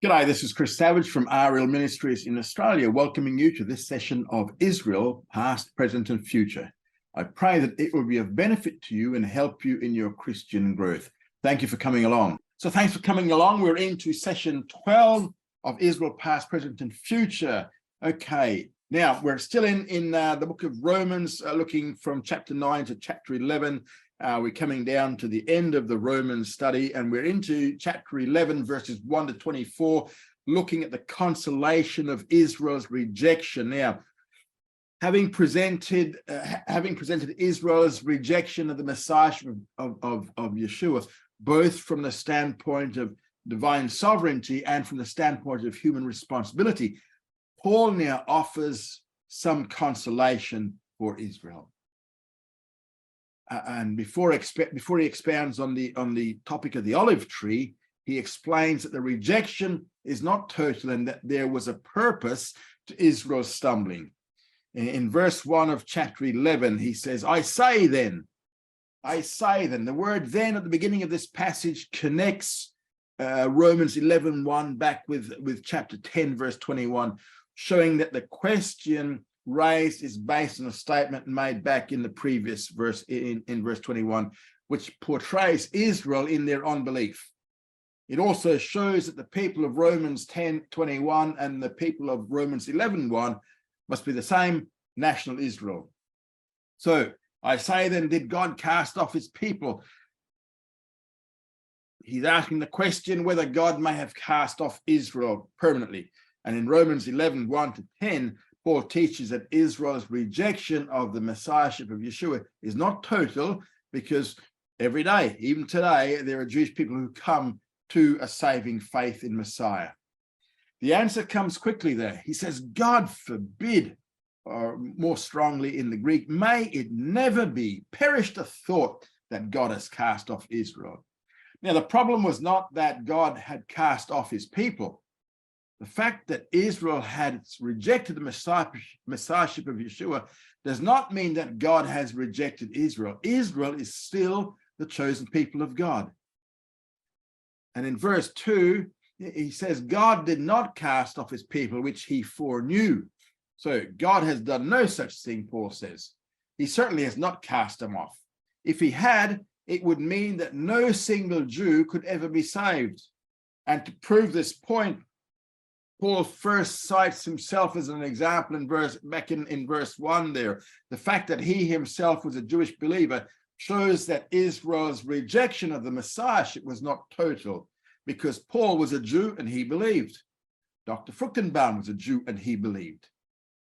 G'day, this is Chris Savage from RL Ministries in Australia, welcoming you to this session of Israel, past, present and future. I pray that it will be of benefit to you and help you in your Christian growth. Thank you for coming along. So thanks for coming along. We're into session 12 of Israel, past, present and future. Okay, now we're still in the book of Romans, looking from chapter 9 to chapter 11. We're coming down to the end of the Romans study, and we're into chapter 11, verses 1 to 24, looking at the consolation of Israel's rejection. Now, having presented Israel's rejection of the Messiahship of Yeshua, both from the standpoint of divine sovereignty and from the standpoint of human responsibility, Paul now offers some consolation for Israel. And before he expounds on the topic of the olive tree, he explains that the rejection is not total and that there was a purpose to Israel's stumbling. In verse 1 of chapter 11, he says, I say then. The word then at the beginning of this passage connects Romans 11:1 back with chapter 10, verse 21, showing that the question raised is based on a statement made back in the previous verse, in verse 21, which portrays Israel in their unbelief. It also shows that the people of Romans 10:21 and the people of Romans 11:1 must be the same national Israel. So I say then, did God cast off his people? He's asking the question whether God may have cast off Israel permanently. And in Romans 11:1 to 10, Paul teaches that Israel's rejection of the Messiahship of Yeshua is not total, because every day, even today, there are Jewish people who come to a saving faith in Messiah. The answer comes quickly there. He says, God forbid, or more strongly in the Greek, may it never be, perish the thought that God has cast off Israel. Now, the problem was not that God had cast off his people. The fact that Israel had rejected the Messiahship of Yeshua does not mean that God has rejected Israel. Israel is still the chosen people of God. And in verse 2, he says, God did not cast off his people, which he foreknew. So God has done no such thing, Paul says. He certainly has not cast them off. If he had, it would mean that no single Jew could ever be saved. And to prove this point, Paul first cites himself as an example in verse 1 there. The fact that he himself was a Jewish believer shows that Israel's rejection of the Messiahship was not total, because Paul was a Jew and he believed. Dr. Fruchtenbaum was a Jew and he believed.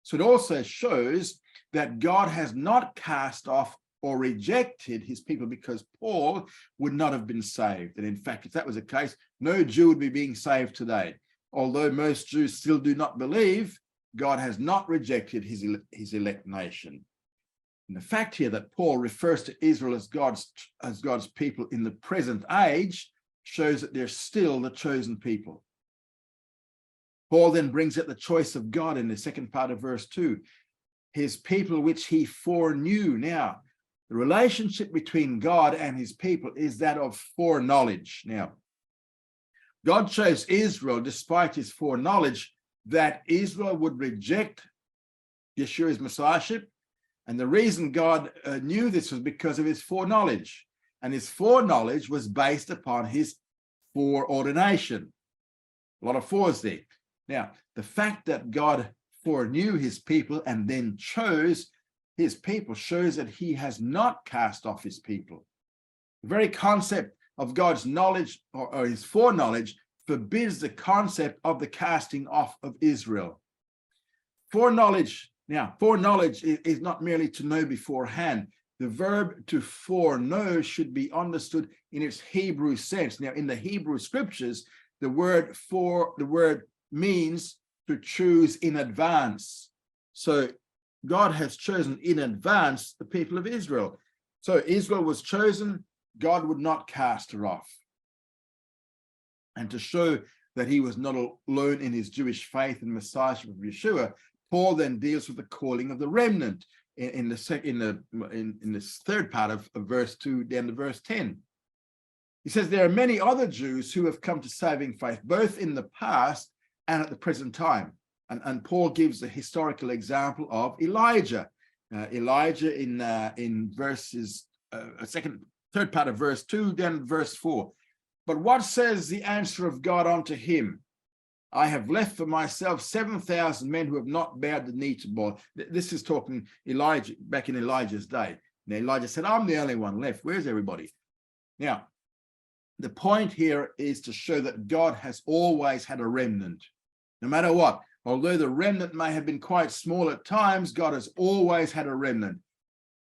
So it also shows that God has not cast off or rejected his people, because Paul would not have been saved. And in fact, if that was the case, no Jew would be being saved today. Although most Jews still do not believe, God has not rejected his elect nation. And the fact here that Paul refers to Israel as God's people in the present age shows that they're still the chosen people. Paul then brings out the choice of God in the second part of verse 2. His people which he foreknew. Now, the relationship between God and his people is that of foreknowledge. Now, God chose Israel despite his foreknowledge that Israel would reject Yeshua's Messiahship. And the reason God knew this was because of his foreknowledge. And his foreknowledge was based upon his foreordination. A lot of fours there. Now, the fact that God foreknew his people and then chose his people shows that he has not cast off his people. The very concept of God's knowledge or his foreknowledge forbids the concept of the casting off of Israel. Foreknowledge is not merely to know beforehand. The verb to foreknow should be understood in its Hebrew sense. Now, in the Hebrew scriptures, the word means to choose in advance. So God has chosen in advance the people of Israel. So Israel was chosen. God would not cast her off. And to show that he was not alone in his Jewish faith and Messiahship of Yeshua, Paul then deals with the calling of the remnant in this third part of verse 2 down to verse 10. He says there are many other Jews who have come to saving faith, both in the past and at the present time. And Paul gives a historical example of Elijah. Elijah in verses, third part of verse 2, then verse 4. But what says the answer of God unto him? I have left for myself 7,000 men who have not bowed the knee to Baal. This is talking Elijah, back in Elijah's day. Now Elijah said, I'm the only one left. Where's everybody? Now, the point here is to show that God has always had a remnant, no matter what. Although the remnant may have been quite small at times, God has always had a remnant.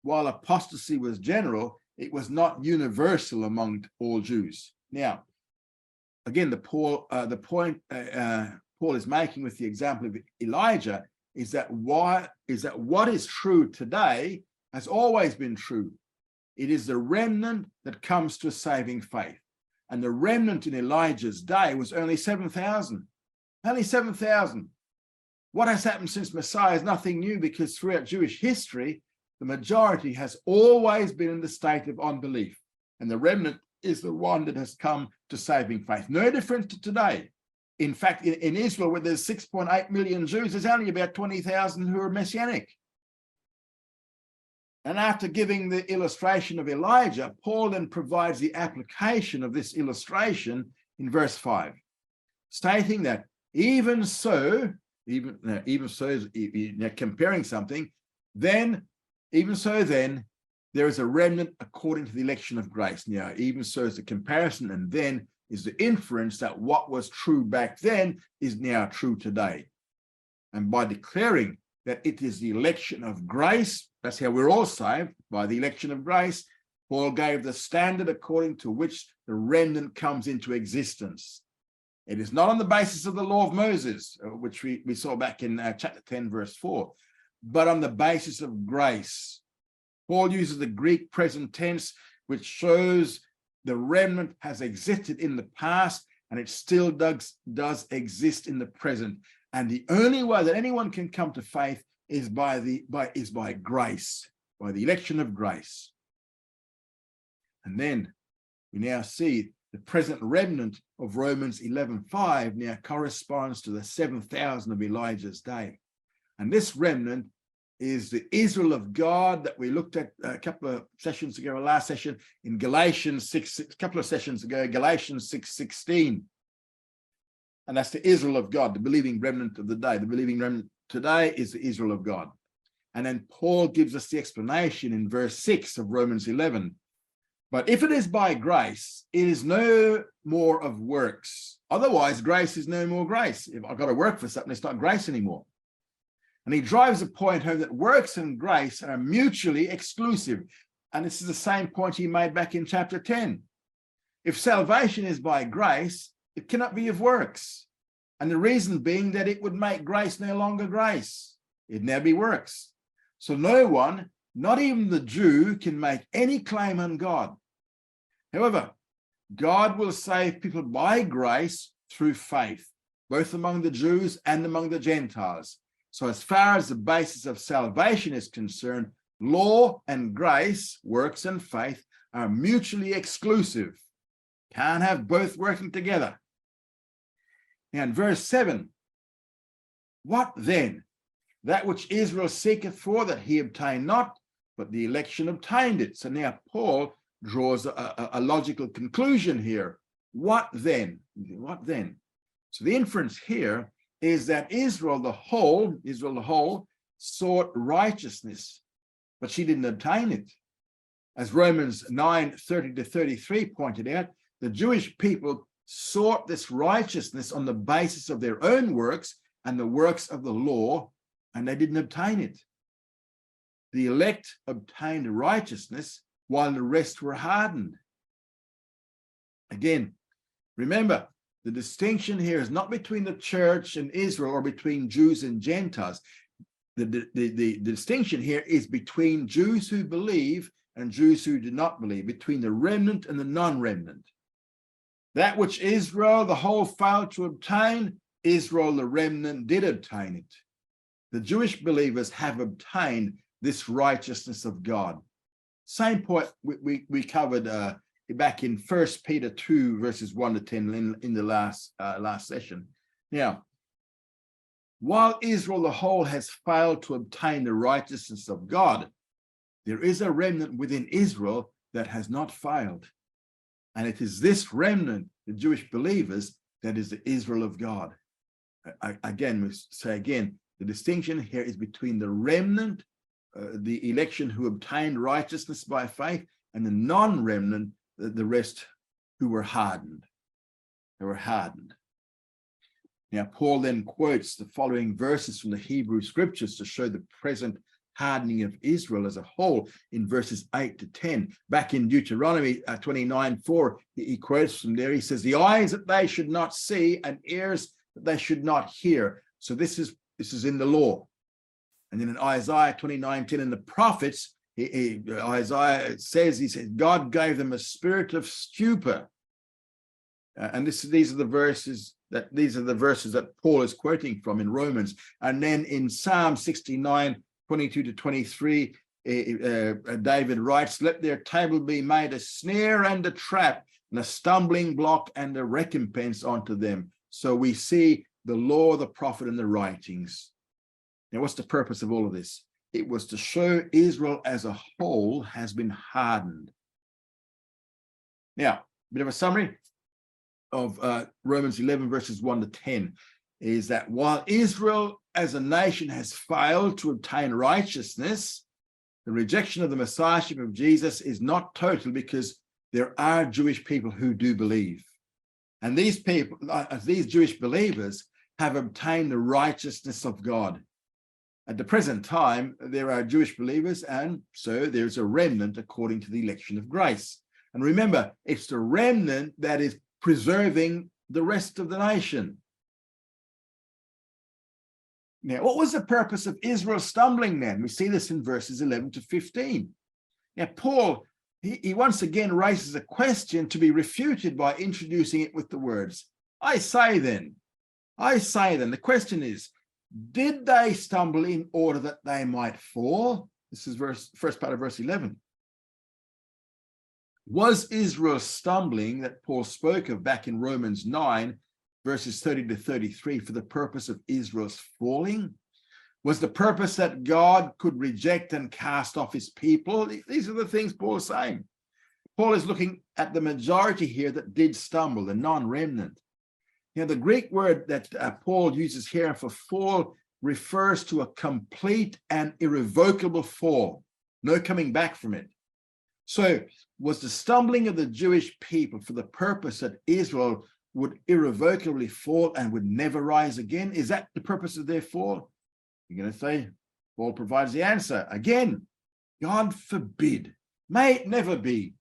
While apostasy was general, it was not universal among all Jews. Now, again, the point Paul is making with the example of Elijah is that what is true today has always been true. It is the remnant that comes to saving faith. And the remnant in Elijah's day was only 7,000. Only 7,000. What has happened since Messiah is nothing new, because throughout Jewish history, the majority has always been in the state of unbelief. And the remnant is the one that has come to saving faith. No different to today. In fact, in Israel, where there's 6.8 million Jews, there's only about 20,000 who are Messianic. And after giving the illustration of Elijah, Paul then provides the application of this illustration in verse 5, stating that even so, comparing something, then there is a remnant according to the election of grace. Now, even so is the comparison, and then is the inference that what was true back then is now true today. And by declaring that it is the election of grace, that's how we're all saved, by the election of grace, Paul gave the standard according to which the remnant comes into existence. It is not on the basis of the law of Moses, which we saw back in chapter 10, verse 4, but on the basis of grace. Paul uses the Greek present tense, which shows the remnant has existed in the past and it still does exist in the present. And the only way that anyone can come to faith is by grace, by the election of grace. And then we now see the present remnant of Romans 11:5 now corresponds to the 7,000 of Elijah's day. And this remnant is the Israel of God that we looked at a couple of sessions ago, last session in Galatians 6, a couple of sessions ago, Galatians 6:16. And that's the Israel of God, the believing remnant of the day. The believing remnant today is the Israel of God. And then Paul gives us the explanation in verse 6 of Romans 11. But if it is by grace, it is no more of works. Otherwise, grace is no more grace. If I've got to work for something, it's not grace anymore. And he drives the point home that works and grace are mutually exclusive. And this is the same point he made back in chapter 10. If salvation is by grace, it cannot be of works. And the reason being that it would make grace no longer grace. It'd now be works. So no one, not even the Jew, can make any claim on God. However, God will save people by grace through faith, both among the Jews and among the Gentiles. So as far as the basis of salvation is concerned, law and grace, works and faith, are mutually exclusive. Can't have both working together. Now in verse 7, what then? That which Israel seeketh for, that he obtained not, but the election obtained it. So now Paul draws a logical conclusion here. What then? What then? So the inference here is that Israel the whole, sought righteousness, but she didn't obtain it. As Romans 9:30-33 pointed out, the Jewish people sought this righteousness on the basis of their own works and the works of the law, and they didn't obtain it. The elect obtained righteousness while the rest were hardened. Again, remember, the distinction here is not between the church and Israel or between Jews and Gentiles. The distinction here is between Jews who believe and Jews who do not believe, between the remnant and the non-remnant. That which Israel, the whole, failed to obtain, Israel, the remnant, did obtain it. The Jewish believers have obtained this righteousness of God. Same point we covered back in 1 Peter 2, verses 1 to 10 in the last session. Now, while Israel the whole has failed to obtain the righteousness of God, there is a remnant within Israel that has not failed. And it is this remnant, the Jewish believers, that is the Israel of God. Again, we say again, the distinction here is between the remnant, the election who obtained righteousness by faith, and the non-remnant, the rest who were hardened. They were hardened. Now, Paul then quotes the following verses from the Hebrew scriptures to show the present hardening of Israel as a whole in verses 8 to 10. Back in Deuteronomy 29:4, he quotes from there. He says, the eyes that they should not see and ears that they should not hear. So this is in the law. And then in Isaiah 29:10 in the prophets, Isaiah says, he says, God gave them a spirit of stupor. And these are the verses that Paul is quoting from in Romans. And then in Psalm 69:22 to 23, David writes, let their table be made a snare and a trap, and a stumbling block and a recompense unto them. So we see the law, the prophet, and the writings. Now, what's the purpose of all of this? It was to show Israel as a whole has been hardened. Now, a bit of a summary of Romans 11, verses 1 to 10, is that while Israel as a nation has failed to obtain righteousness, the rejection of the Messiahship of Jesus is not total, because there are Jewish people who do believe. And these people, these Jewish believers, have obtained the righteousness of God. At the present time, there are Jewish believers, and so there's a remnant according to the election of grace. And remember, it's the remnant that is preserving the rest of the nation. Now, what was the purpose of Israel stumbling then? We see this in verses 11 to 15. Now, Paul, he once again raises a question to be refuted by introducing it with the words, I say then. The question is, did they stumble in order that they might fall? This is first part of verse 11. Was Israel stumbling that Paul spoke of back in Romans 9, verses 30 to 33, for the purpose of Israel's falling? Was the purpose that God could reject and cast off his people? These are the things Paul is saying. Paul is looking at the majority here that did stumble, the non-remnant. Now, the Greek word that Paul uses here for fall refers to a complete and irrevocable fall, no coming back from it. So was the stumbling of the Jewish people for the purpose that Israel would irrevocably fall and would never rise again? Is that the purpose of their fall? You're going to say, Paul provides the answer. Again, God forbid. May it never be.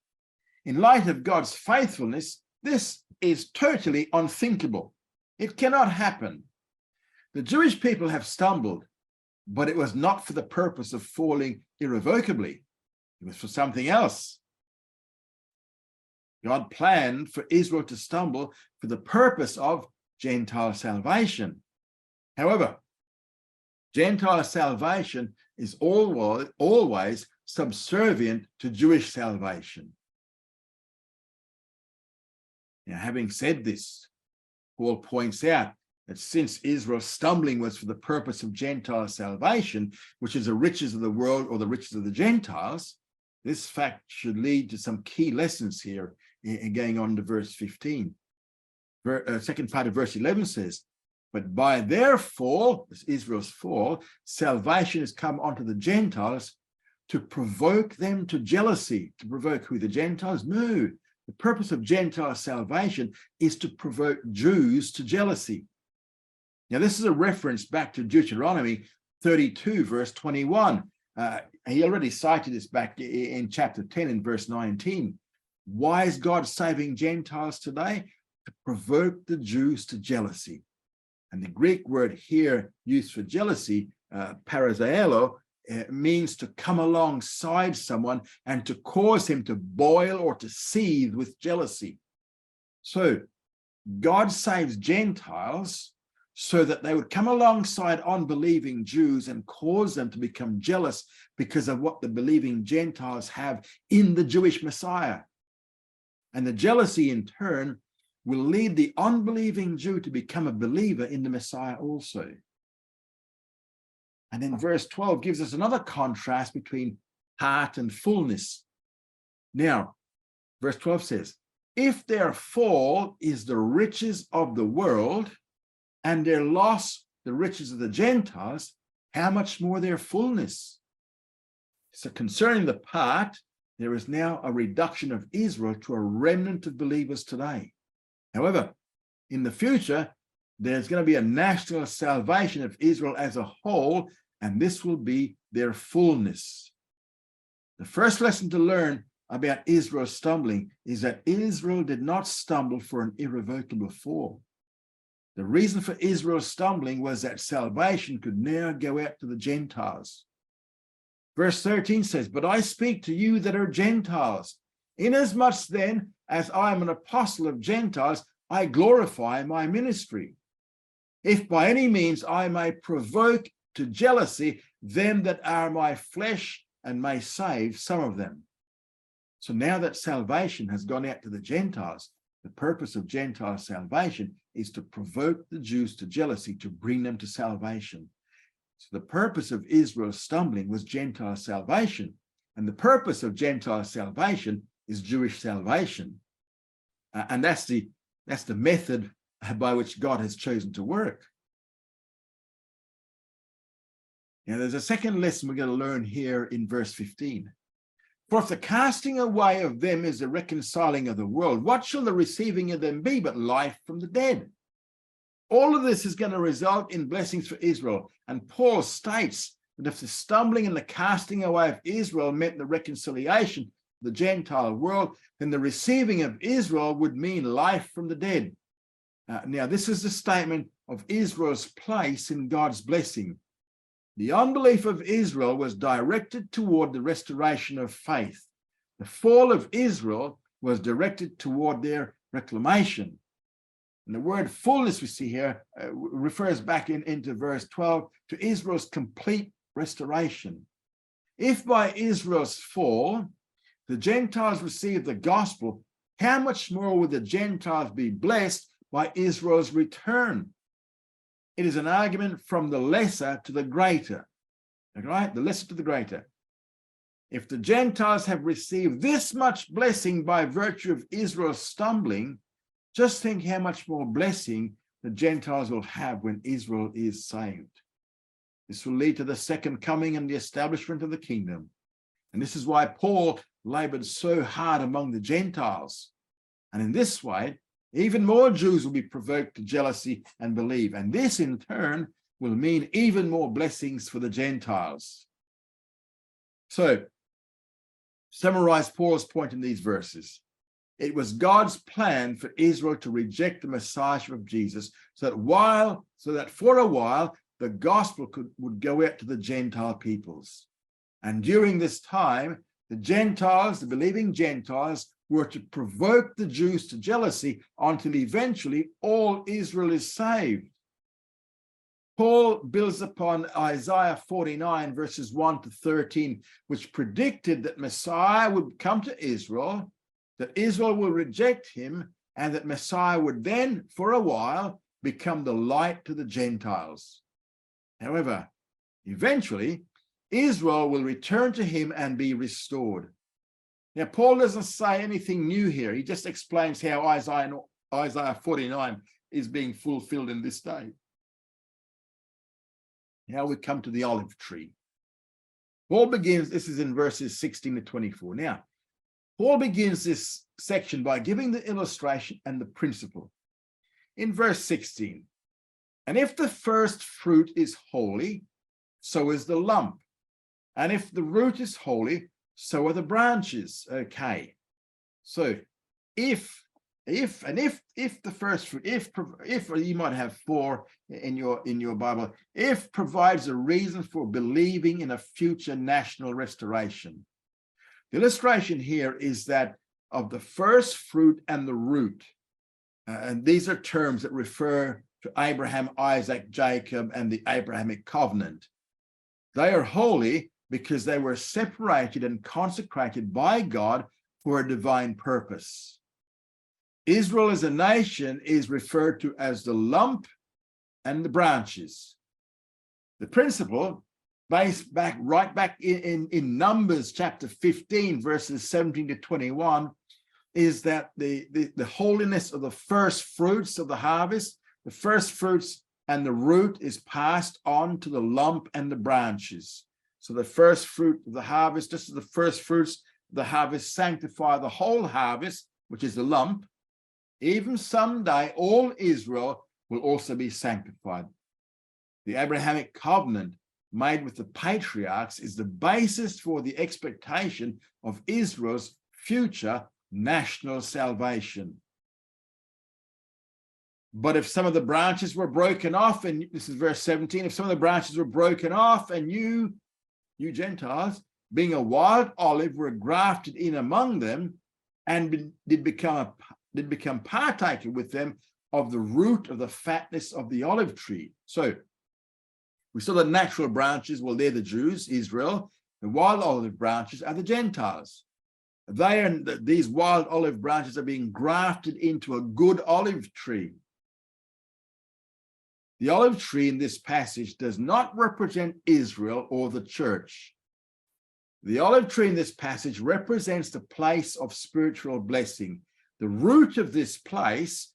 In light of God's faithfulness, this is totally unthinkable. It cannot happen. The Jewish people have stumbled, but it was not for the purpose of falling irrevocably. It was for something else. God planned for Israel to stumble for the purpose of Gentile salvation. However, Gentile salvation is always subservient to Jewish salvation. Now, having said this, Paul points out that since Israel's stumbling was for the purpose of Gentile salvation, which is the riches of the world or the riches of the Gentiles, this fact should lead to some key lessons here in going on to verse 15. Second part of verse 11 says, but by their fall, this Israel's fall, salvation has come onto the Gentiles to provoke them to jealousy. To provoke who? The Gentiles? No. The purpose of Gentile salvation is to provoke Jews to jealousy. Now, this is a reference back to Deuteronomy 32, verse 21. He already cited this back in chapter 10 in verse 19. Why is God saving Gentiles today? To provoke the Jews to jealousy. And the Greek word here used for jealousy, parazaelo, means to come alongside someone and to cause him to boil or to seethe with jealousy. So God saves Gentiles so that they would come alongside unbelieving Jews and cause them to become jealous because of what the believing Gentiles have in the Jewish Messiah. And the jealousy in turn will lead the unbelieving Jew to become a believer in the Messiah also. And then verse 12 gives us another contrast between heart and fullness. Now, verse 12 says, if their fall is the riches of the world, and their loss the riches of the Gentiles, how much more their fullness? So concerning the part, there is now a reduction of Israel to a remnant of believers today. However, in the future, there's going to be a national salvation of Israel as a whole, and this will be their fullness. The first lesson to learn about Israel's stumbling is that Israel did not stumble for an irrevocable fall. The reason for Israel's stumbling was that salvation could now go out to the Gentiles. Verse 13 says, but I speak to you that are Gentiles, inasmuch then as I am an apostle of Gentiles, I glorify my ministry. If by any means I may provoke to jealousy them that are my flesh, and may save some of them. So now that salvation has gone out to the Gentiles, the purpose of Gentile salvation is to provoke the Jews to jealousy, to bring them to salvation. So the purpose of Israel's stumbling was Gentile salvation, and the purpose of Gentile salvation is Jewish salvation. And that's the method by which God has chosen to work. Now, there's a second lesson we're going to learn here in verse 15. For if the casting away of them is the reconciling of the world, what shall the receiving of them be but life from the dead? All of this is going to result in blessings for Israel. And Paul states that if the stumbling and the casting away of Israel meant the reconciliation of the Gentile world, then the receiving of Israel would mean life from the dead. Now, this is the statement of Israel's place in God's blessing. The unbelief of Israel was directed toward the restoration of faith. The fall of Israel was directed toward their reclamation. And the word fullness we see here refers back into verse 12 to Israel's complete restoration. If by Israel's fall, the Gentiles received the gospel, how much more would the Gentiles be blessed by Israel's return? It is an argument from the lesser to the greater, right? The lesser to the greater. If the Gentiles have received this much blessing by virtue of Israel's stumbling, just think how much more blessing the Gentiles will have when Israel is saved. This will lead to the second coming and the establishment of the kingdom. And this is why Paul labored so hard among the Gentiles. And in this way, even more Jews will be provoked to jealousy and believe. And this, in turn, will mean even more blessings for the Gentiles. So, summarize Paul's point in these verses. It was God's plan for Israel to reject the Messiahship of Jesus so that for a while, the gospel would go out to the Gentile peoples. And during this time, the Gentiles, the believing Gentiles, were to provoke the Jews to jealousy until eventually all Israel is saved. Paul builds upon Isaiah 49 verses 1 to 13, which predicted that Messiah would come to Israel, that Israel will reject him, and that Messiah would then, for a while, become the light to the Gentiles. However, eventually, Israel will return to him and be restored. Now, Paul doesn't say anything new here. He just explains how Isaiah 49 is being fulfilled in this day. Now we come to the olive tree. Paul begins, this is in verses 16 to 24. Now, Paul begins this section by giving the illustration and the principle. In verse 16, and if the first fruit is holy, so is the lump. And if the root is holy, so are the branches. Okay. So if the first fruit, if you might have 4 in your Bible, if provides a reason for believing in a future national restoration. The illustration here is that of the first fruit and the root. And these are terms that refer to Abraham, Isaac, Jacob, and the Abrahamic Covenant. They are holy because they were separated and consecrated by God for a divine purpose. Israel as a nation is referred to as the lump and the branches. The principle, based right back in Numbers chapter 15, verses 17 to 21, is that the holiness of the first fruits of the harvest, the first fruits and the root is passed on to the lump and the branches. So the first fruit of the harvest, just as the first fruits of the harvest sanctify the whole harvest, which is the lump, even someday all Israel will also be sanctified. The Abrahamic Covenant made with the patriarchs is the basis for the expectation of Israel's future national salvation. But if some of the branches were broken off, and this is verse 17, if some of the branches were broken off and you Gentiles, being a wild olive, were grafted in among them and did become partaker with them of the root of the fatness of the olive tree. So we saw the natural branches, well, they're the Jews, Israel. The wild olive branches are the Gentiles. These wild olive branches are being grafted into a good olive tree. The olive tree in this passage does not represent Israel or the church. The olive tree in this passage represents the place of spiritual blessing. The root of this place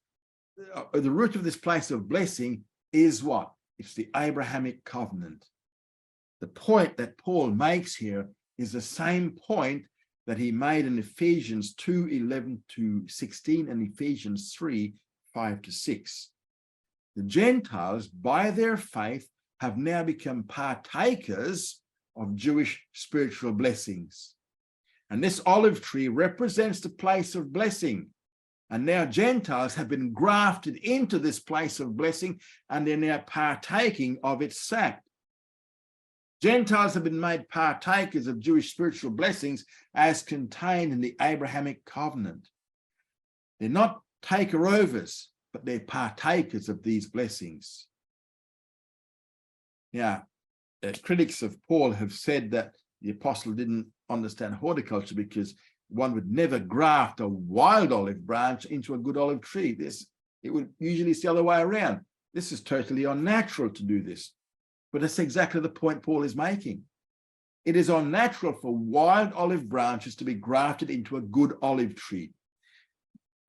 of blessing is what? It's the Abrahamic Covenant. The point that Paul makes here is the same point that he made in Ephesians 2:11 to 16 and Ephesians 3:5 to 6. The Gentiles, by their faith, have now become partakers of Jewish spiritual blessings. And this olive tree represents the place of blessing. And now Gentiles have been grafted into this place of blessing, and they're now partaking of its sap. Gentiles have been made partakers of Jewish spiritual blessings as contained in the Abrahamic Covenant. They're not taker-overs, but they're partakers of these blessings. Now, critics of Paul have said that the apostle didn't understand horticulture because one would never graft a wild olive branch into a good olive tree. It would usually it's the other way around. This is totally unnatural to do this. But that's exactly the point Paul is making. It is unnatural for wild olive branches to be grafted into a good olive tree.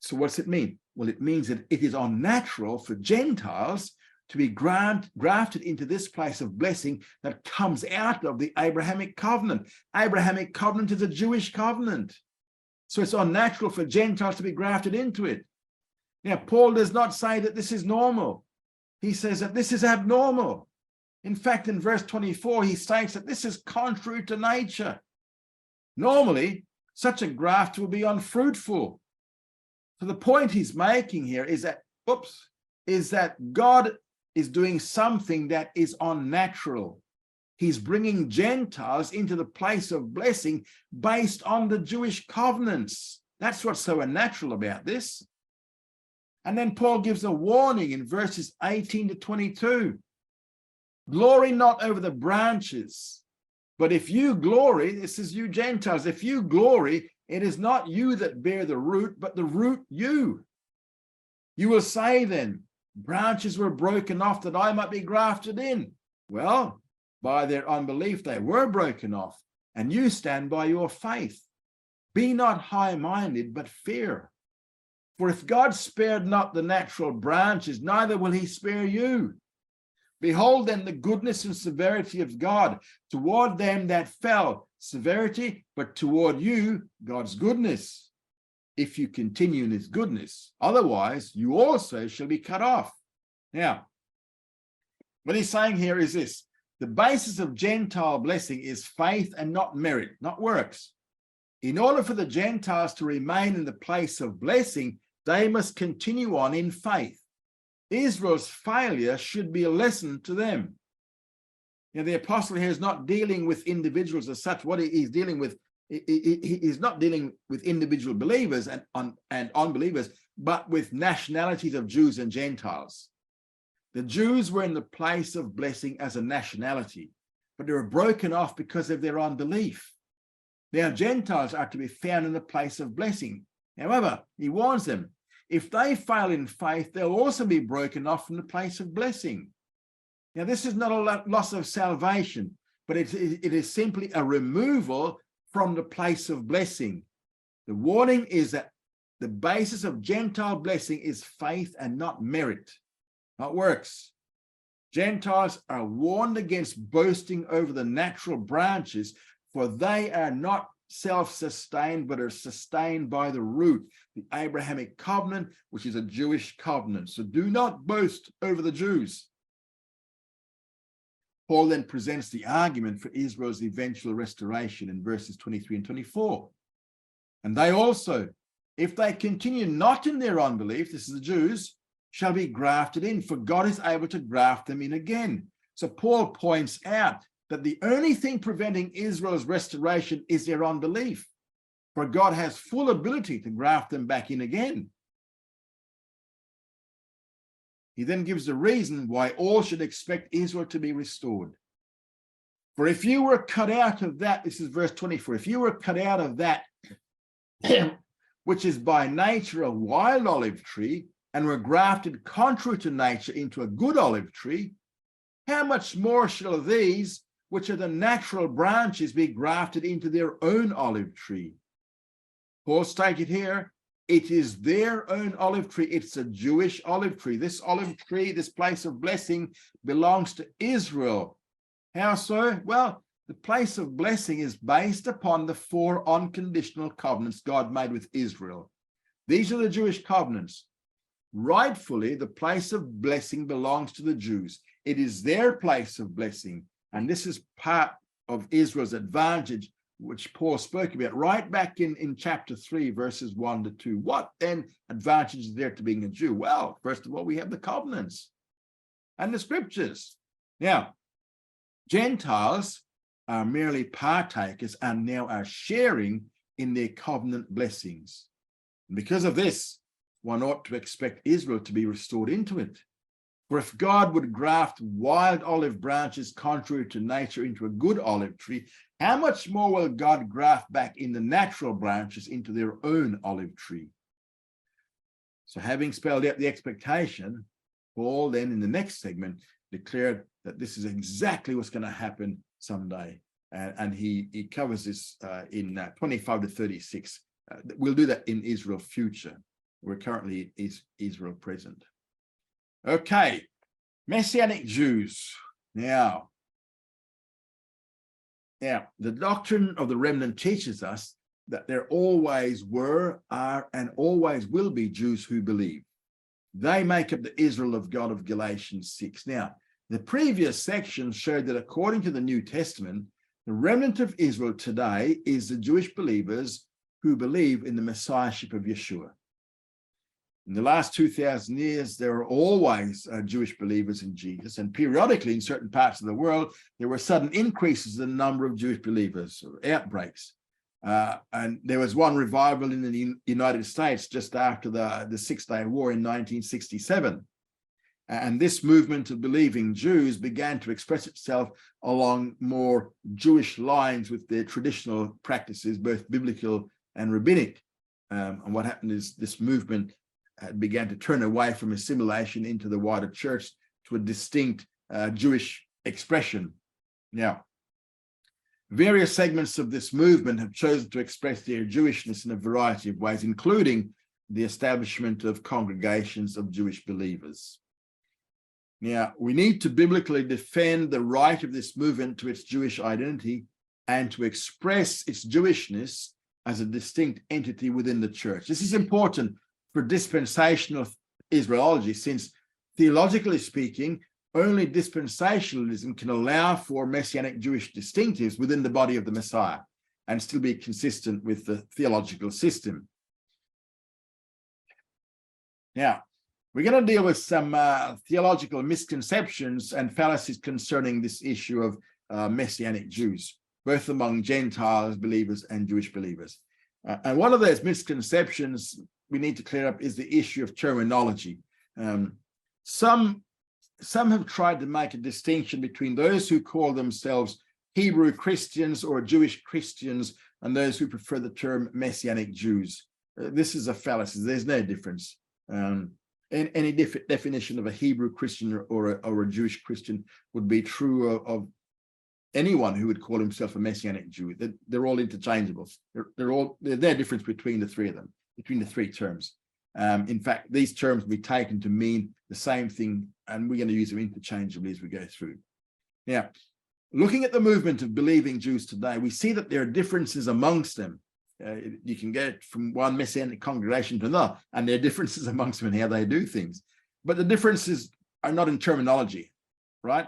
So what's it mean? Well, it means that it is unnatural for Gentiles to be grafted into this place of blessing that comes out of the Abrahamic Covenant. Abrahamic Covenant is a Jewish covenant. So it's unnatural for Gentiles to be grafted into it. Now, Paul does not say that this is normal. He says that this is abnormal. In fact, in verse 24, he states that this is contrary to nature. Normally, such a graft will be unfruitful. So the point he's making here is that God is doing something that is unnatural. He's bringing Gentiles into the place of blessing based on the Jewish covenants. That's what's so unnatural about this. And then Paul gives a warning in verses 18 to 22. Glory not over the branches, but if you glory, this is you Gentiles, if you glory, it is not you that bear the root, but the root you. You will say then, branches were broken off that I might be grafted in. Well, by their unbelief they were broken off, and you stand by your faith. Be not high-minded, but fear. For if God spared not the natural branches, neither will he spare you. Behold then the goodness and severity of God toward them that fell, severity, but toward you, God's goodness, if you continue in his goodness. Otherwise, you also shall be cut off. Now, what he's saying here is this. The basis of Gentile blessing is faith and not merit, not works. In order for the Gentiles to remain in the place of blessing, they must continue on in faith. Israel's failure should be a lesson to them. Now, the apostle here is not dealing with individuals as such. What he's dealing with, he's not dealing with individual believers and unbelievers, but with nationalities of Jews and Gentiles. The Jews were in the place of blessing as a nationality, but they were broken off because of their unbelief. Now, Gentiles are to be found in the place of blessing. However, he warns them, if they fail in faith, they'll also be broken off from the place of blessing. Now, this is not a loss of salvation, but it is simply a removal from the place of blessing. The warning is that the basis of Gentile blessing is faith and not merit, not works. Gentiles are warned against boasting over the natural branches, for they are not self-sustained, but are sustained by the root, the Abrahamic Covenant, which is a Jewish covenant. So do not boast over the Jews. Paul then presents the argument for Israel's eventual restoration in verses 23 and 24. And they also, if they continue not in their unbelief, this is the Jews, shall be grafted in, for God is able to graft them in again. So Paul points out that the only thing preventing Israel's restoration is their unbelief, for God has full ability to graft them back in again. He then gives the reason why all should expect Israel to be restored. For if you were cut out of that, this is verse 24, if you were cut out of that, which is by nature a wild olive tree, and were grafted contrary to nature into a good olive tree, how much more shall these, which are the natural branches, be grafted into their own olive tree? Paul stated here, it is their own olive tree. It's a Jewish olive tree. This olive tree, this place of blessing, belongs to Israel. How so? Well, the place of blessing is based upon the 4 unconditional covenants God made with Israel. These are the Jewish covenants. Rightfully, the place of blessing belongs to the Jews. It is their place of blessing. And this is part of Israel's advantage, which Paul spoke about right back in chapter 3, verses 1 to 2. What then advantage is there to being a Jew? Well, first of all, we have the covenants and the scriptures. Now, Gentiles are merely partakers and now are sharing in their covenant blessings. And because of this, one ought to expect Israel to be restored into it. For if God would graft wild olive branches contrary to nature into a good olive tree, how much more will God graft back in the natural branches into their own olive tree? So having spelled out the expectation, Paul then in the next segment declared that this is exactly what's going to happen someday. And he covers this in 25 to 36. We'll do that in Israel future. We're currently Israel present. Okay, Messianic Jews. Now, the doctrine of the remnant teaches us that there always were, are, and always will be Jews who believe. They make up the Israel of God of Galatians 6. Now, the previous section showed that according to the New Testament, the remnant of Israel today is the Jewish believers who believe in the Messiahship of Yeshua. In the last 2,000 years, there were always Jewish believers in Jesus, and periodically in certain parts of the world, there were sudden increases in the number of Jewish believers, or outbreaks. And there was one revival in the United States just after the Six-Day War in 1967. And this movement of believing Jews began to express itself along more Jewish lines with their traditional practices, both biblical and rabbinic. And what happened is this movement began to turn away from assimilation into the wider church to a distinct Jewish expression. Now, various segments of this movement have chosen to express their Jewishness in a variety of ways, including the establishment of congregations of Jewish believers. Now, we need to biblically defend the right of this movement to its Jewish identity and to express its Jewishness as a distinct entity within the church. This is important for dispensational Israelology, since theologically speaking, only dispensationalism can allow for Messianic Jewish distinctives within the body of the Messiah and still be consistent with the theological system. Now, we're going to deal with some theological misconceptions and fallacies concerning this issue of Messianic Jews, both among Gentiles believers and Jewish believers. And one of those misconceptions we need to clear up is the issue of terminology. Some have tried to make a distinction between those who call themselves Hebrew Christians or Jewish Christians and those who prefer the term Messianic Jews. This is a fallacy. There's no difference. Any definition of a Hebrew Christian or a Jewish Christian would be true of anyone who would call himself a Messianic Jew. They're all interchangeable. There's no difference between the three of them, between the three terms. In fact, these terms will be taken to mean the same thing, and we're going to use them interchangeably as we go through. Now, looking at the movement of believing Jews today, we see that there are differences amongst them. You can get from one Messianic congregation to another, and there are differences amongst them in how they do things. But the differences are not in terminology, right?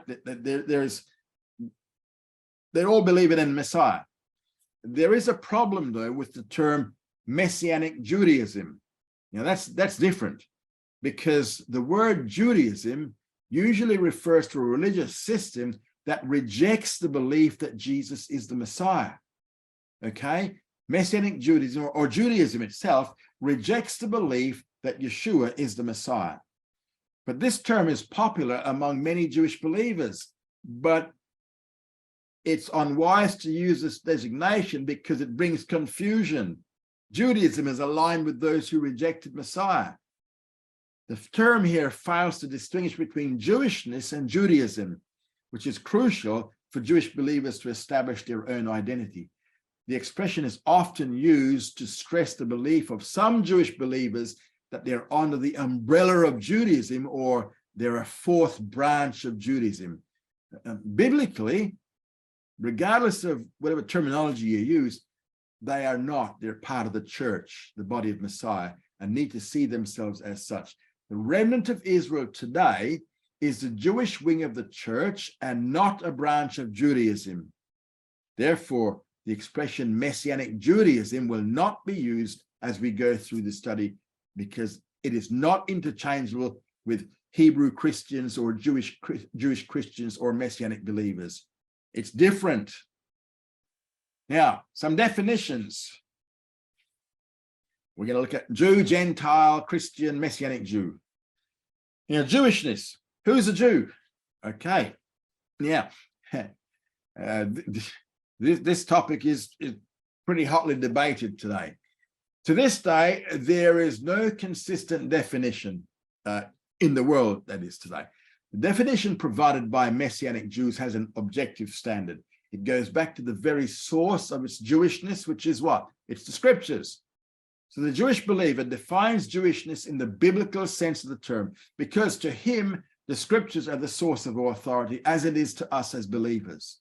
They all believe in Messiah. There is a problem, though, with the term Messianic Judaism. That's different, because the word Judaism usually refers to a religious system that rejects the belief that Jesus is the Messiah. Okay? Messianic Judaism, or Judaism itself, rejects the belief that Yeshua is the Messiah. But this term is popular among many Jewish believers, but it's unwise to use this designation because it brings confusion. Judaism is aligned with those who rejected Messiah. The term here fails to distinguish between Jewishness and Judaism, which is crucial for Jewish believers to establish their own identity. The expression is often used to stress the belief of some Jewish believers that they're under the umbrella of Judaism, or they're a fourth branch of Judaism. Biblically, regardless of whatever terminology you use, they are not. They're part of the church, the body of Messiah, and need to see themselves as such. The remnant of Israel today is the Jewish wing of the church and not a branch of Judaism. Therefore, the expression Messianic Judaism will not be used as we go through the study, because it is not interchangeable with Hebrew Christians or Jewish Christians or Messianic believers. It's different. Now, some definitions. We're going to look at Jew, Gentile, Christian, Messianic Jew. Jewishness. Who's a Jew? Okay. Yeah. This topic is pretty hotly debated today. To this day, there is no consistent definition in the world that is today. The definition provided by Messianic Jews has an objective standard. It goes back to the very source of its Jewishness, which is what? It's the scriptures. So the Jewish believer defines Jewishness in the biblical sense of the term, because to him, the scriptures are the source of authority, as it is to us as believers.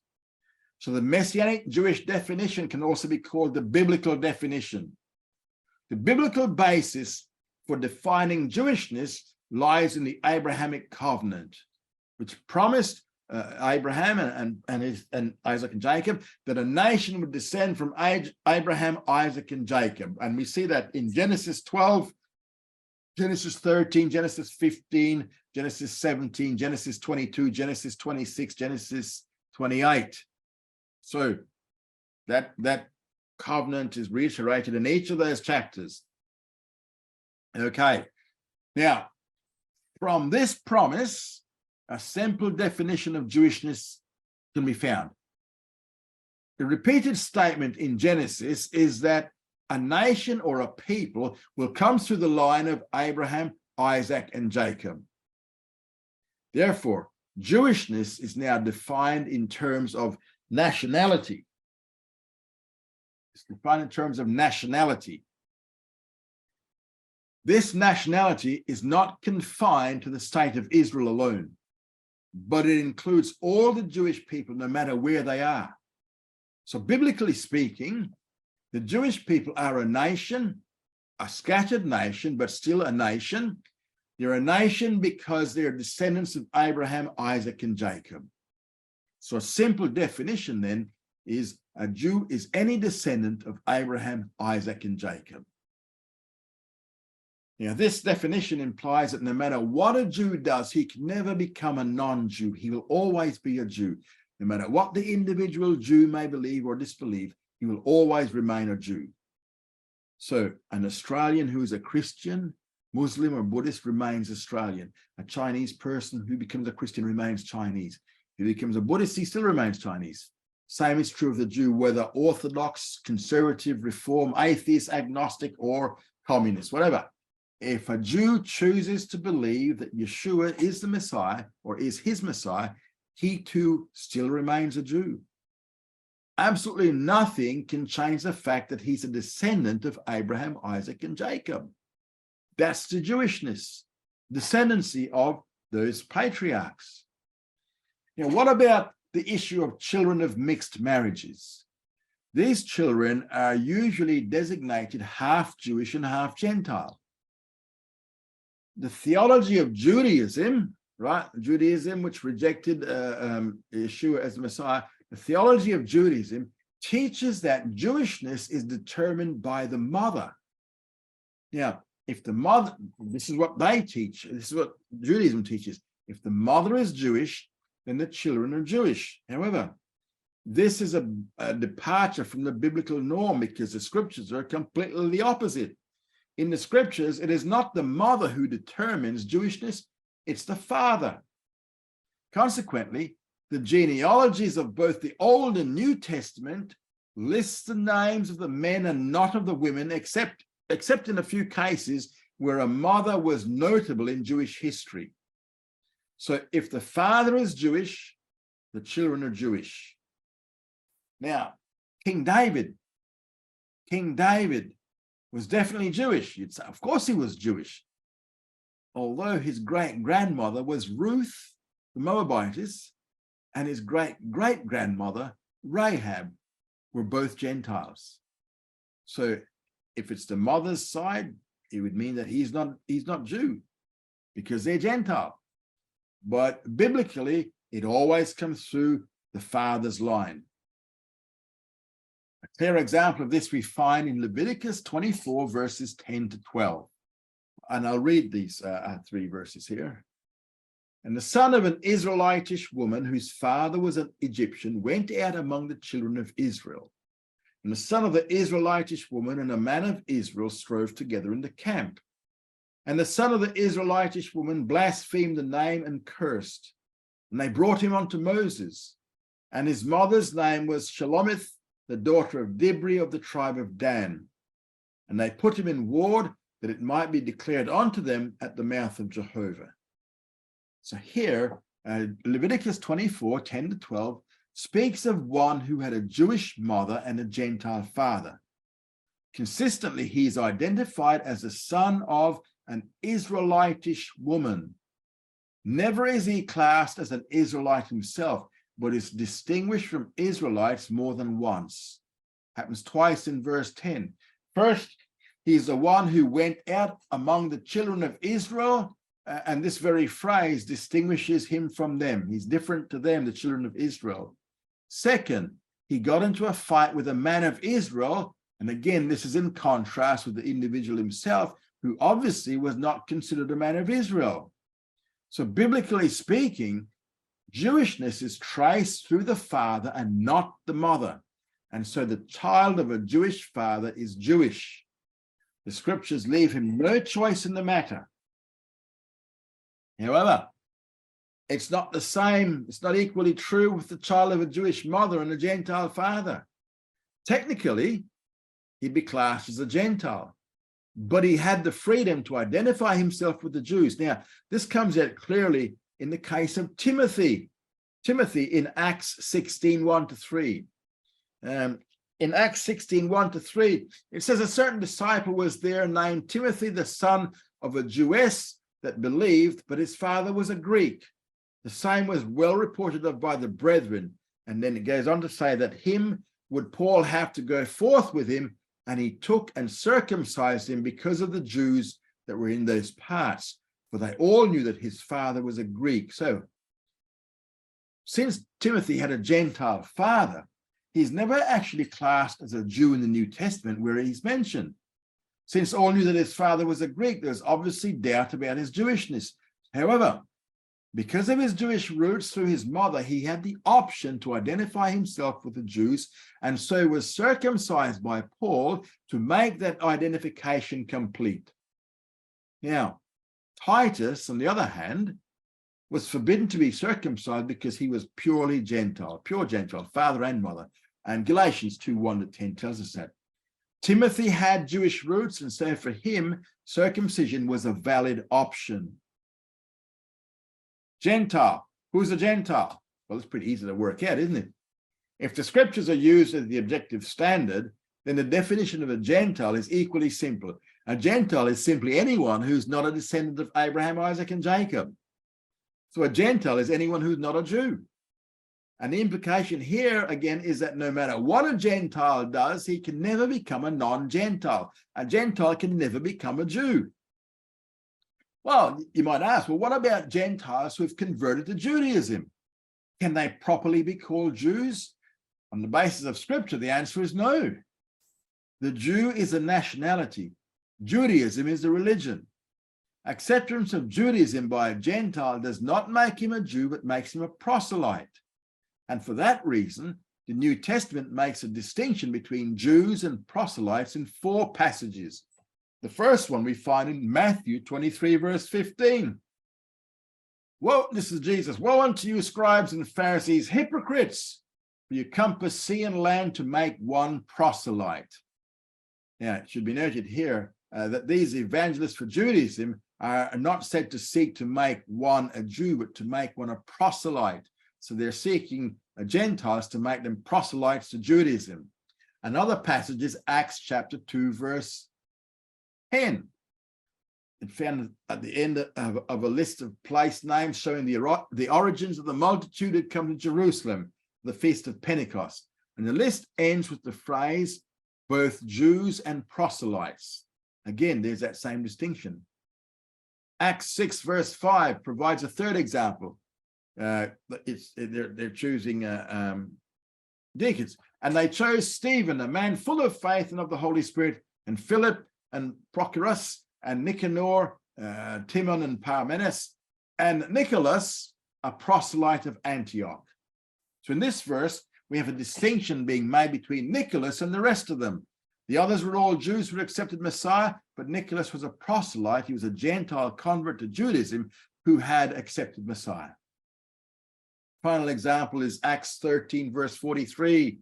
So the Messianic Jewish definition can also be called the biblical definition. The biblical basis for defining Jewishness lies in the Abrahamic Covenant, which promised Abraham and Isaac and Jacob that a nation would descend from Abraham, Isaac, and Jacob. And we see that in Genesis 12, Genesis 13, Genesis 15, Genesis 17, Genesis 22, Genesis 26, Genesis 28. So that covenant is reiterated in each of those chapters. Okay. Now, from this promise, a simple definition of Jewishness can be found. The repeated statement in Genesis is that a nation or a people will come through the line of Abraham, Isaac, and Jacob. Therefore, Jewishness is now defined in terms of nationality. It's defined in terms of nationality. This nationality is not confined to the state of Israel alone, but it includes all the Jewish people, no matter where they are. So biblically speaking, the Jewish people are a nation, a scattered nation, but still a nation. They're a nation because they're descendants of Abraham, Isaac, and Jacob. So a simple definition then is a Jew is any descendant of Abraham, Isaac, and Jacob. Now, this definition implies that no matter what a Jew does, he can never become a non-Jew. He will always be a Jew. No matter what the individual Jew may believe or disbelieve, he will always remain a Jew. So an Australian who is a Christian, Muslim, or Buddhist remains Australian. A Chinese person who becomes a Christian remains Chinese. If he becomes a Buddhist, he still remains Chinese. Same is true of the Jew, whether Orthodox, conservative, Reform, atheist, agnostic, or communist, whatever. If a Jew chooses to believe that Yeshua is the Messiah or is his Messiah, he too still remains a Jew. Absolutely nothing can change the fact that he's a descendant of Abraham, Isaac, and Jacob. That's the Jewishness, descendancy of those patriarchs. Now, what about the issue of children of mixed marriages? These children are usually designated half Jewish and half Gentile. The theology of Judaism, right? Judaism, which rejected Yeshua as the Messiah, the theology of Judaism teaches that Jewishness is determined by the mother. Now, if the mother, this is what they teach, this is what Judaism teaches. If the mother is Jewish, then the children are Jewish. However, this is a departure from the biblical norm because the scriptures are completely the opposite. In the scriptures, it is not the mother who determines Jewishness, it's the father. Consequently, the genealogies of both the Old and New Testament list the names of the men and not of the women, except in a few cases where a mother was notable in Jewish history. So if the father is Jewish, the children are Jewish. Now, King David was definitely Jewish. You'd say, of course he was Jewish. Although his great-grandmother was Ruth, the Moabitess, and his great-great-grandmother, Rahab, were both Gentiles. So if it's the mother's side, it would mean that he's not Jew because they're Gentile. But biblically, it always comes through the father's line. A clear example of this we find in Leviticus 24, verses 10 to 12. And I'll read these 3 verses here. And the son of an Israelitish woman whose father was an Egyptian went out among the children of Israel. And the son of the Israelitish woman and a man of Israel strove together in the camp. And the son of the Israelitish woman blasphemed the name and cursed. And they brought him unto Moses. And his mother's name was Shelomith, the daughter of Dibri of the tribe of Dan. And they put him in ward that it might be declared unto them at the mouth of Jehovah. So here, Leviticus 24, 10 to 12, speaks of one who had a Jewish mother and a Gentile father. Consistently, he is identified as the son of an Israelitish woman. Never is he classed as an Israelite himself, but is distinguished from Israelites more than once. Happens twice in verse 10. First, he's the one who went out among the children of Israel, and this very phrase distinguishes him from them. He's different to them, the children of Israel. Second, he got into a fight with a man of Israel, and again, this is in contrast with the individual himself, who obviously was not considered a man of Israel. So biblically speaking, Jewishness is traced through the father and not the mother. And so the child of a Jewish father is Jewish. The scriptures leave him no choice in the matter. However, it's not the same, it's not equally true with the child of a Jewish mother and a Gentile father. Technically, he'd be classed as a Gentile, but he had the freedom to identify himself with the Jews. Now, this comes out clearly in the case of Timothy in Acts 16, 1 to 3. In Acts 16, 1 to 3, it says a certain disciple was there named Timothy, the son of a Jewess that believed, but his father was a Greek. The same was well reported of by the brethren. And then it goes on to say that him would Paul have to go forth with him, and he took and circumcised him because of the Jews that were in those parts, for they all knew that his father was a Greek. So since Timothy had a Gentile father, he's never actually classed as a Jew in the New Testament where he's mentioned. Since all knew that his father was a Greek, there's obviously doubt about his Jewishness. However, because of his Jewish roots through his mother, he had the option to identify himself with the Jews, and so was circumcised by Paul to make that identification complete. Now, Titus, on the other hand, was forbidden to be circumcised because he was purely Gentile, pure Gentile, father and mother. And Galatians 2, 1 to 10 tells us that. Timothy had Jewish roots, and so for him, circumcision was a valid option. Gentile. Who's a Gentile? Well, it's pretty easy to work out, isn't it? If the scriptures are used as the objective standard, then the definition of a Gentile is equally simple. A Gentile is simply anyone who's not a descendant of Abraham, Isaac, and Jacob. So a Gentile is anyone who's not a Jew. And the implication here, again, is that no matter what a Gentile does, he can never become a non-Gentile. A Gentile can never become a Jew. Well, you might ask, well, what about Gentiles who have converted to Judaism? Can they properly be called Jews? On the basis of Scripture, the answer is no. The Jew is a nationality. Judaism is a religion. Acceptance of Judaism by a Gentile does not make him a Jew, but makes him a proselyte. And for that reason, the New Testament makes a distinction between Jews and proselytes in 4 passages. The first one we find in Matthew 23, verse 15. Woe, this is Jesus. Woe unto you, scribes and Pharisees, hypocrites, for you compass sea and land to make one proselyte. Now, it should be noted here that these evangelists for Judaism are not said to seek to make one a Jew, but to make one a proselyte. So they're seeking Gentiles to make them proselytes to Judaism. Another passage is Acts chapter 2, verse 10. It found at the end of a list of place names showing the origins of the multitude had come to Jerusalem, the feast of Pentecost. And the list ends with the phrase, both Jews and proselytes. Again, there's that same distinction. Acts 6, verse 5 provides a third example. They're choosing deacons. And they chose Stephen, a man full of faith and of the Holy Spirit, and Philip and Prochorus, and Nicanor, Timon and Parmenas, and Nicholas, a proselyte of Antioch. So in this verse, we have a distinction being made between Nicholas and the rest of them. The others were all Jews who accepted Messiah, but Nicholas was a proselyte. He was a Gentile convert to Judaism who had accepted Messiah. Final example is Acts 13, verse 43.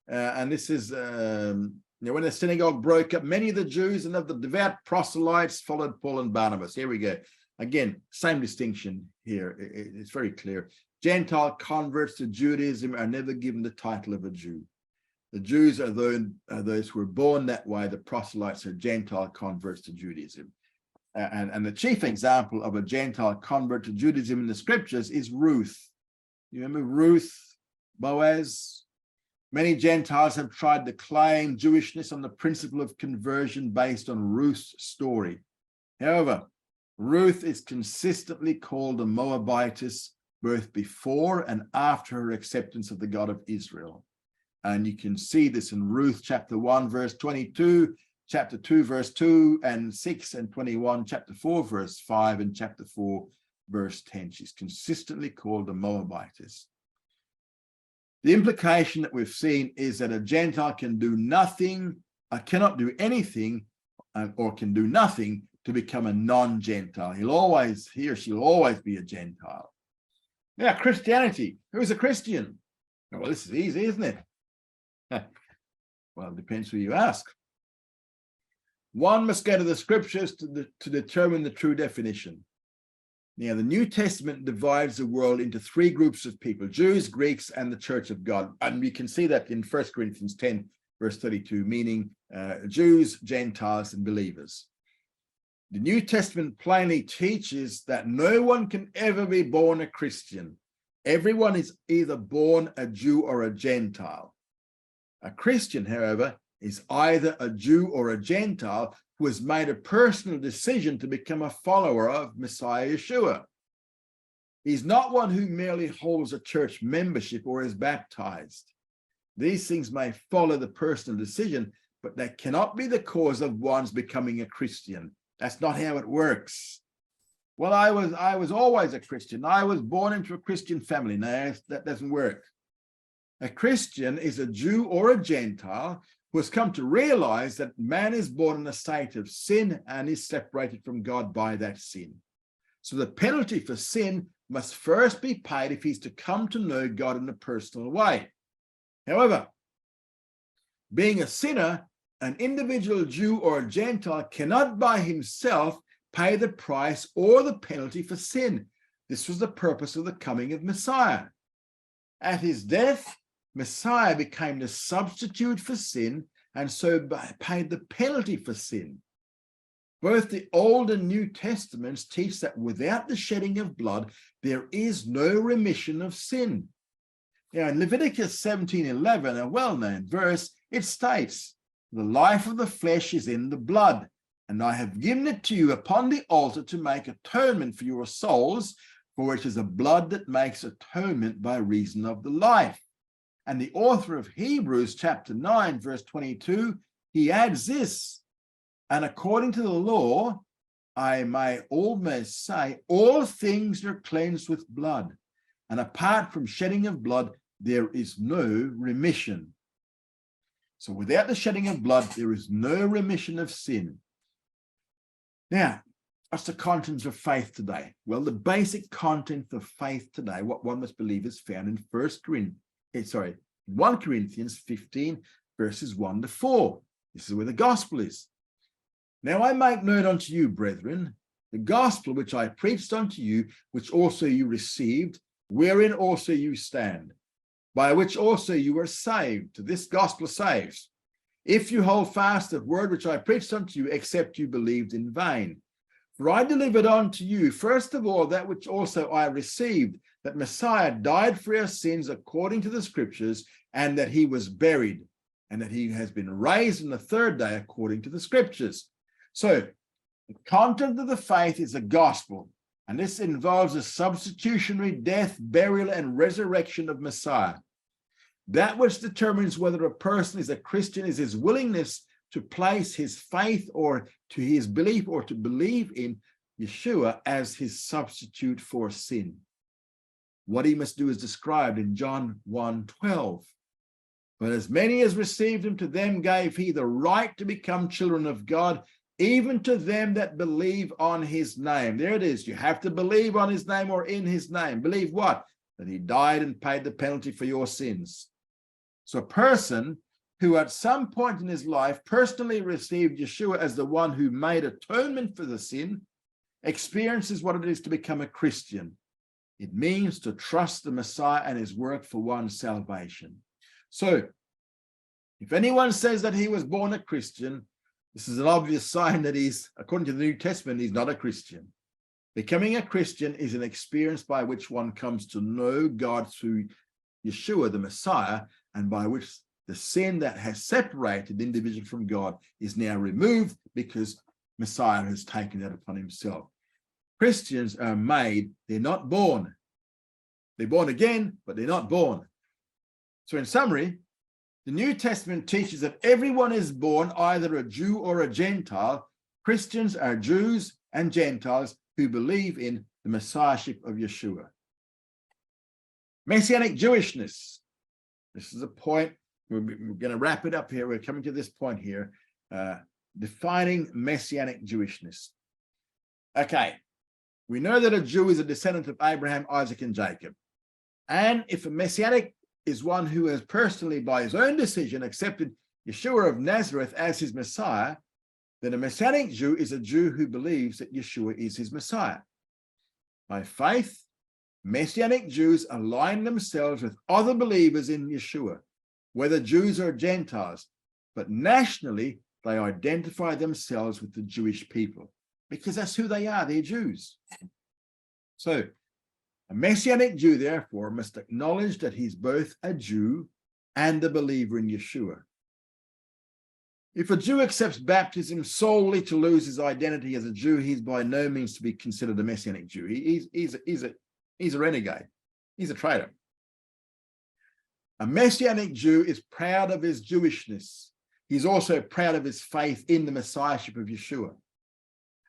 And this is, when the synagogue broke up, many of the Jews and of the devout proselytes followed Paul and Barnabas. Here we go. Again, same distinction here. It's very clear. Gentile converts to Judaism are never given the title of a Jew. The Jews are those who were born that way. The proselytes are Gentile converts to Judaism. And the chief example of a Gentile convert to Judaism in the scriptures is Ruth. You remember Ruth, Boaz? Many Gentiles have tried to claim Jewishness on the principle of conversion based on Ruth's story. However, Ruth is consistently called a Moabitess both before and after her acceptance of the God of Israel. And you can see this in Ruth chapter 1, verse 22, chapter 2, verse 2 and 6, and 21, chapter 4, verse 5, and chapter 4, verse 10. She's consistently called a Moabitess. The implication that we've seen is that a Gentile can do nothing, cannot do anything, or can do nothing to become a non-Gentile. He or she will always be a Gentile. Now, Christianity. Who's a Christian? Well, this is easy, isn't it? Well, it depends who you ask. One must go to the scriptures to determine the true definition. Now, the New Testament divides the world into 3 groups of people: Jews, Greeks, and the Church of God. And we can see that in 1 Corinthians 10, verse 32, meaning Jews, Gentiles, and believers. The New Testament plainly teaches that no one can ever be born a Christian. Everyone is either born a Jew or a Gentile. A Christian, however, is either a Jew or a Gentile who has made a personal decision to become a follower of Messiah Yeshua. He's not one who merely holds a church membership or is baptized. These things may follow the personal decision, but they cannot be the cause of one's becoming a Christian. That's not how it works. Well, I was always a Christian. I was born into a Christian family. No, that doesn't work. A Christian is a Jew or a Gentile who has come to realize that man is born in a state of sin and is separated from God by that sin. So the penalty for sin must first be paid if he's to come to know God in a personal way. However, being a sinner an individual Jew or a Gentile cannot by himself pay the price or the penalty for sin. This was the purpose of the coming of Messiah. At his death, Messiah became the substitute for sin and so paid the penalty for sin. Both the Old and New Testaments teach that without the shedding of blood, there is no remission of sin. Now, in Leviticus 17:11, a well-known verse, it states, "The life of the flesh is in the blood, and I have given it to you upon the altar to make atonement for your souls, for it is a blood that makes atonement by reason of the life." And the author of Hebrews chapter 9, verse 22, he adds this, "And according to the law, I may almost say, all things are cleansed with blood, and apart from shedding of blood, there is no remission." So without the shedding of blood, there is no remission of sin. Now, what's the contents of faith today? Well, the basic content of faith today, what one must believe, is found in 1 Corinthians 15, verses 1 to 4. This is where the gospel is. "Now I make known unto you, brethren, the gospel which I preached unto you, which also you received, wherein also you stand, by which also you were saved." This gospel saves. "If you hold fast the word which I preached unto you, except you believed in vain. For I delivered unto you, first of all, that which also I received, that Messiah died for our sins according to the scriptures, and that he was buried, and that he has been raised on the third day according to the scriptures." So the content of the faith is the gospel, and this involves the substitutionary death, burial, and resurrection of Messiah. That which determines whether a person is a Christian is his willingness to place his faith or to his belief or to believe in Yeshua as his substitute for sin. What he must do is described in John 1:12. "But as many as received him, to them gave he the right to become children of God, even to them that believe on his name." There it is. You have to believe on his name or in his name. Believe what? That he died and paid the penalty for your sins. So a person who at some point in his life personally received Yeshua as the one who made atonement for the sin experiences what it is to become a Christian. It means to trust the Messiah and his work for one's salvation. So if anyone says that he was born a Christian, this is an obvious sign that he's, according to the New Testament, he's not a Christian. Becoming a Christian is an experience by which one comes to know God through Yeshua, the Messiah, and by which the sin that has separated the individual from God is now removed because Messiah has taken that upon himself. Christians are made, they're not born. They're born again, but they're not born. So in summary, the New Testament teaches that everyone is born either a Jew or a Gentile. Christians are Jews and Gentiles who believe in the Messiahship of Yeshua. Messianic Jewishness. This is a point, we're going to wrap it up here. We're coming to this point here, defining Messianic Jewishness. Okay, we know that a Jew is a descendant of Abraham, Isaac, and Jacob. And if a Messianic is one who has personally, by his own decision, accepted Yeshua of Nazareth as his Messiah, then a Messianic Jew is a Jew who believes that Yeshua is his Messiah. By faith, Messianic Jews align themselves with other believers in Yeshua, whether Jews or Gentiles, but nationally, they identify themselves with the Jewish people because that's who they are, they're Jews. So, a Messianic Jew, therefore, must acknowledge that he's both a Jew and a believer in Yeshua. If a Jew accepts baptism solely to lose his identity as a Jew, he's by no means to be considered a Messianic Jew. He's a renegade. He's a traitor. A Messianic Jew is proud of his Jewishness. He's also proud of his faith in the Messiahship of Yeshua.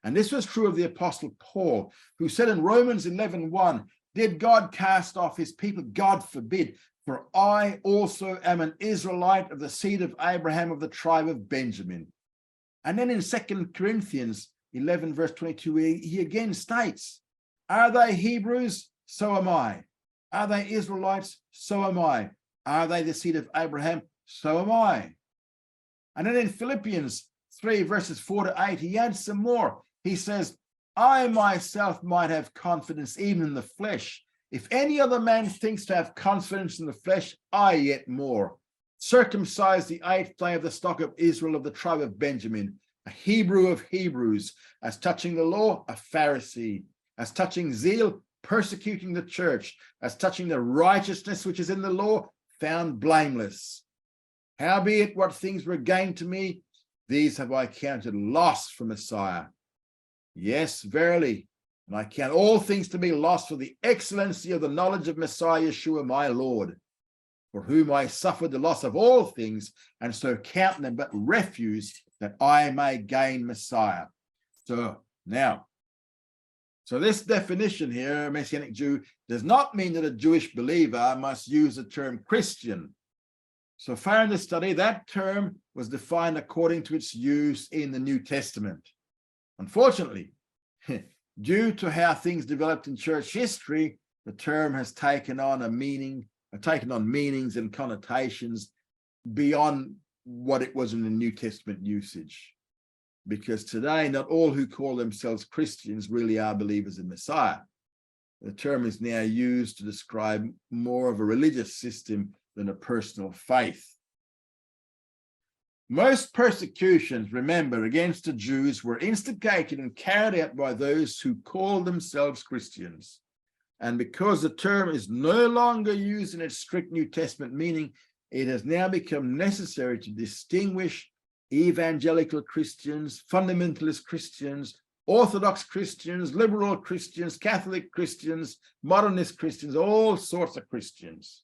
And this was true of the Apostle Paul, who said in Romans 11:1, "Did God cast off his people? God forbid. For I also am an Israelite of the seed of Abraham of the tribe of Benjamin." And then in 2 Corinthians 11, verse 22, he again states, "Are they Hebrews? So am I. Are they Israelites? So am I. Are they the seed of Abraham? So am I." And then in Philippians 3, verses 4 to 8, he adds some more. He says, I myself might have confidence even in the flesh. If any other man thinks to have confidence in the flesh, I yet more. Circumcised the 8th day of the stock of Israel of the tribe of Benjamin, a Hebrew of Hebrews, as touching the law, a Pharisee, as touching zeal, persecuting the church, as touching the righteousness which is in the law, found blameless. Howbeit what things were gained to me, these have I counted loss for Messiah. Yes, verily, and I count all things to be lost for the excellency of the knowledge of Messiah Yeshua my Lord, for whom I suffered the loss of all things, and so count them but refuse, that I may gain Messiah. So this definition here, Messianic Jew, does not mean that a Jewish believer must use the term Christian. So far in the study, that term was defined according to its use in the New Testament. Unfortunately, due to how things developed in church history, the term has taken on meanings and connotations beyond what it was in the New Testament usage. Because today, not all who call themselves Christians really are believers in Messiah. The term is now used to describe more of a religious system than a personal faith. Most persecutions, remember, against the Jews were instigated and carried out by those who called themselves Christians. And because the term is no longer used in its strict New Testament meaning, it has now become necessary to distinguish evangelical Christians, fundamentalist Christians, Orthodox Christians, liberal Christians, Catholic Christians, modernist Christians, all sorts of Christians.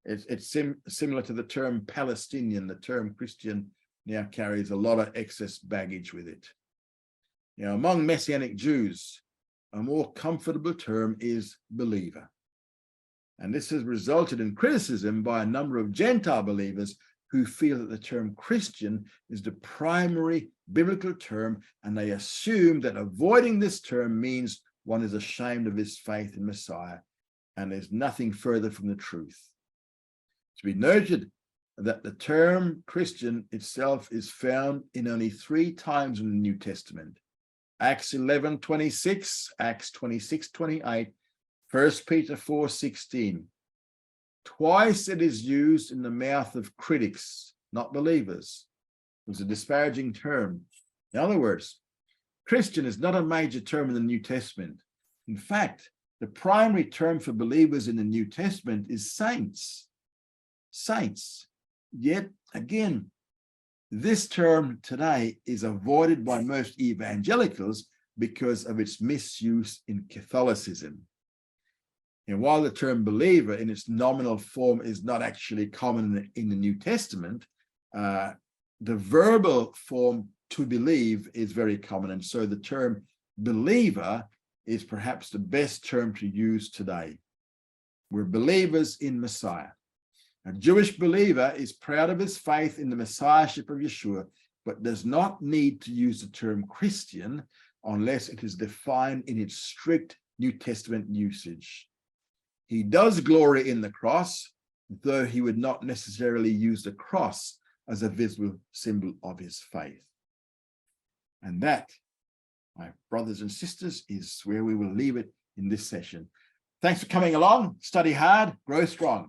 It's similar to the term Palestinian. The term Christian now carries a lot of excess baggage with it. Now, among Messianic Jews, a more comfortable term is believer. And this has resulted in criticism by a number of Gentile believers who feel that the term Christian is the primary biblical term, and they assume that avoiding this term means one is ashamed of his faith in Messiah, and there's nothing further from the truth. To be noted that the term Christian itself is found in only 3 times in the New Testament: Acts 11:26, Acts 26:28, 1 Peter 4:16. Twice it is used in the mouth of critics, not believers. It was a disparaging term. In other words, Christian is not a major term in the New Testament. In fact, the primary term for believers in the New Testament is saints. Saints. Yet again, this term today is avoided by most evangelicals because of its misuse in Catholicism. And while the term believer in its nominal form is not actually common in the New Testament, the verbal form to believe is very common. And so the term believer is perhaps the best term to use today. We're believers in Messiah. A Jewish believer is proud of his faith in the Messiahship of Yeshua, but does not need to use the term Christian unless it is defined in its strict New Testament usage. He does glory in the cross, though he would not necessarily use the cross as a visible symbol of his faith. And that, my brothers and sisters, is where we will leave it in this session. Thanks for coming along. Study hard, grow strong.